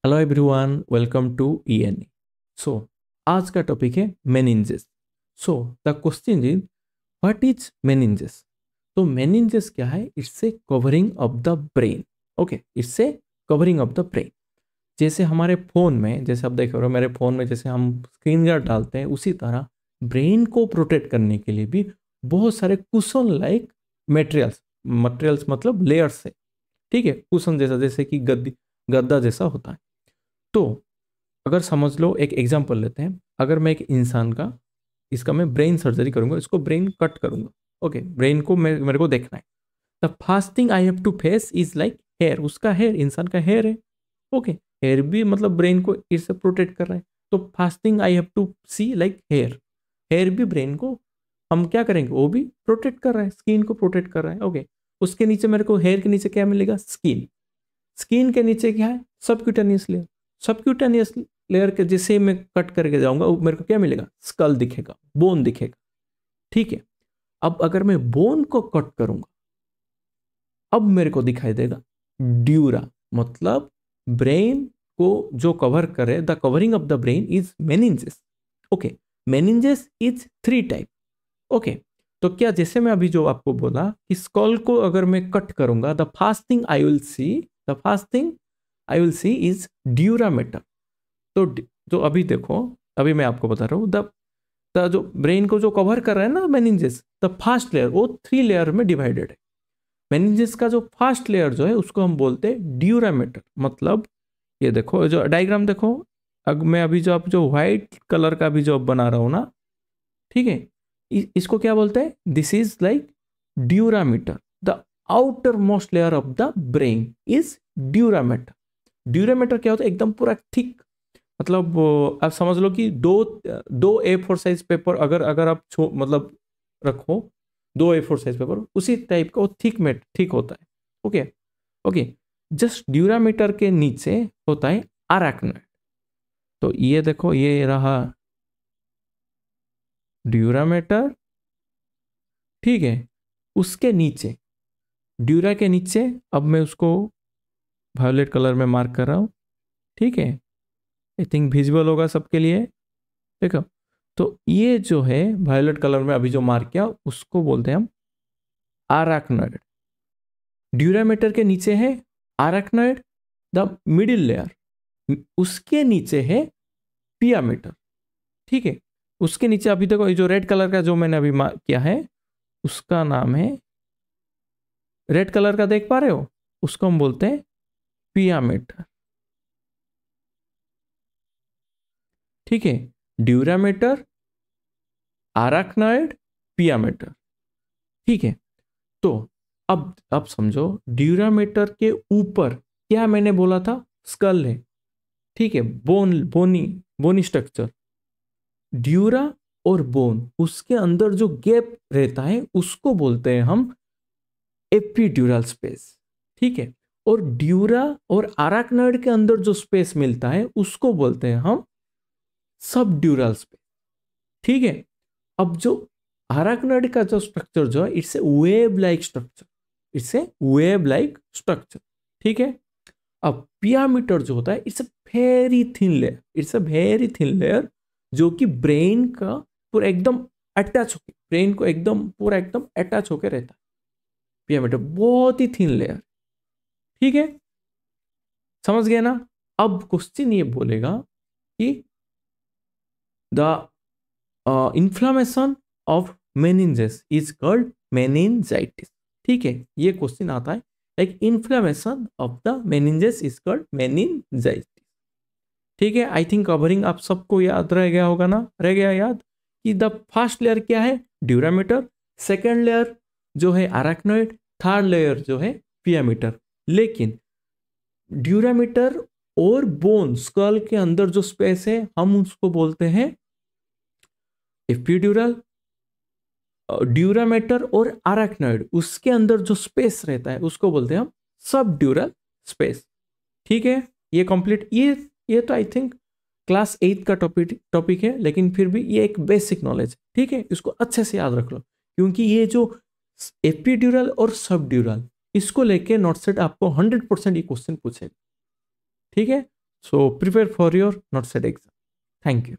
Hello everyone, welcome to ENE. So आज का topic है meninges. So the question is what is meninges. तो meninges क्या है? It's a covering of the brain. Okay, it's a covering of the brain. जैसे हमारे phone में, जैसे आप देख रहे हो मेरे फ़ोन में, जैसे हम स्क्रीन गार्ड डालते हैं, उसी तरह ब्रेन को प्रोटेक्ट करने के लिए भी बहुत सारे कुशन लाइक मटेरियल्स, मटेरियल्स मतलब लेयर्स है। ठीक है, कुशन जैसा, जैसे कि गद्दा जैसा होता है। तो अगर समझ लो, एक एग्जांपल लेते हैं। अगर मैं एक इंसान का, इसका मैं ब्रेन सर्जरी करूंगा, इसको ब्रेन कट करूंगा। ओके, ब्रेन को मेरे को देखना है। The first thing I have to face is like hair. उसका हेयर, इंसान का हेयर है। ओके, हेयर भी मतलब ब्रेन को इससे प्रोटेक्ट कर रहा है। तो first thing I have to see like hair. Hair भी ब्रेन को हम क्या करेंगे, वो भी प्रोटेक्ट कर रहा है, स्किन को प्रोटेक्ट कर रहा है। ओके, उसके नीचे मेरे को, हेयर के नीचे क्या मिलेगा? स्किन। स्किन के नीचे क्या है? Subcutaneous layer. सबक्यूटेनियस लेयर के जैसे ही मैं कट करके जाऊंगा, मेरे को क्या मिलेगा? स्कल दिखेगा, बोन दिखेगा। ठीक है, अब अगर मैं बोन को कट करूंगा, अब मेरे को दिखाई देगा ड्यूरा। मतलब ब्रेन को जो कवर करे, the covering of the brain is meninges. Okay, meninges is three type. Okay, तो क्या, जैसे मैं अभी जो आपको बोला कि स्कल को अगर मैं कट करूंगा, the first thing I will see, the first thing I will see is dura mater. तो जो अभी देखो, अभी मैं आपको बता रहा हूँ, द जो ब्रेन को जो कवर कर रहा है ना मेनिंजेस, द फर्स्ट लेयर वो थ्री लेयर में डिवाइडेड है। मेनिंजेस का जो फर्स्ट लेयर जो है उसको हम बोलते हैं ड्यूरामेटर। मतलब ये देखो, जो डायग्राम देखो, मैं अभी जो आप जो व्हाइट कलर का भी जो बना रहा हूँ ना, ठीक है, इसको क्या बोलते हैं? This is like dura mater. The outer most layer of the brain is dura mater. Dura mater क्या होता है? एकदम पूरा थिक। मतलब आप समझ लो कि दो दो A4 साइज पेपर अगर अगर आप मतलब रखो, दो A4 साइज पेपर उसी टाइप का, वो थिक में ठीक होता है। ओके। ओके, जस्ट ड्यूरामीटर के नीचे होता है अराक्नोइड। तो ये देखो, ये रहा ड्यूरामीटर। ठीक है, उसके नीचे, ड्यूरा के नीचे, अब मैं उसको वायोलेट कलर में मार्क कर रहा हूँ। ठीक है, आई थिंक विजुअल होगा सबके लिए। देखो, तो ये जो है वायोलेट कलर में अभी जो मार्क किया, उसको बोलते हैं हम अराक्नोइड। ड्यूरामीटर के नीचे है अराक्नोइड, द मिडिल लेयर। उसके नीचे है पियामीटर। ठीक है, उसके नीचे अभी देखो, ये जो रेड कलर का जो मैंने अभी मार्क किया है, उसका नाम है, रेड कलर का देख पा रहे हो, उसको हम बोलते हैं पियामीटर। ठीक है, ड्यूरामीटर, अराक्नोइड, पियामीटर। ठीक है, तो अब समझो, ड्यूरामीटर के ऊपर क्या मैंने बोला था? स्कल है। ठीक है, बोनी स्ट्रक्चर। ड्यूरा और बोन, उसके अंदर जो गैप रहता है उसको बोलते हैं हम एपिड्यूरल स्पेस। ठीक है, और ड्यूरा और अराक्नोइड के अंदर जो स्पेस मिलता है उसको बोलते हैं हम सब ड्यूरल स्पेस। ठीक है, अब जो अराक्नोइड का जो स्ट्रक्चर जो है, it's A web like structure. It's a web like structure. ठीक है, अब पियामीटर जो होता है, it's a very thin layer. It's a very thin layer जो कि ब्रेन का पूरा एकदम अटैच होकर, ब्रेन को एकदम पूरा एकदम अटैच होकर रहता है। पियामीटर बहुत ही थिन लेयर। ठीक है, समझ गए ना? अब क्वेश्चन ये बोलेगा कि the inflammation of meninges is called meningitis. ठीक है, ये क्वेश्चन आता है, like inflammation of the meninges is called meningitis. ठीक है, आई थिंक कवरिंग आप सबको याद रह गया होगा ना? रह गया याद कि द फर्स्ट लेयर क्या है? ड्यूरामीटर। सेकेंड लेयर जो है अराक्नोइड। थर्ड लेयर जो है पियामीटर। लेकिन ड्यूरामीटर और बोन, स्कल के अंदर जो स्पेस है, हम उसको बोलते हैं एपिड्यूरल। ड्यूरामीटर और अराक्नोइड, उसके अंदर जो स्पेस रहता है उसको बोलते हैं हम सब ड्यूरल स्पेस। ठीक है, ये कंप्लीट, ये तो आई थिंक क्लास 8 का टॉपिक है, लेकिन फिर भी ये एक बेसिक नॉलेज। ठीक है, इसको अच्छे से याद रख लो, क्योंकि ये जो एपिड्यूरल और सबड्यूरल, इसको लेके नोट सेट आपको 100% ये क्वेश्चन पूछेगा। ठीक है, So prepare for your NOTSET exam. Thank you.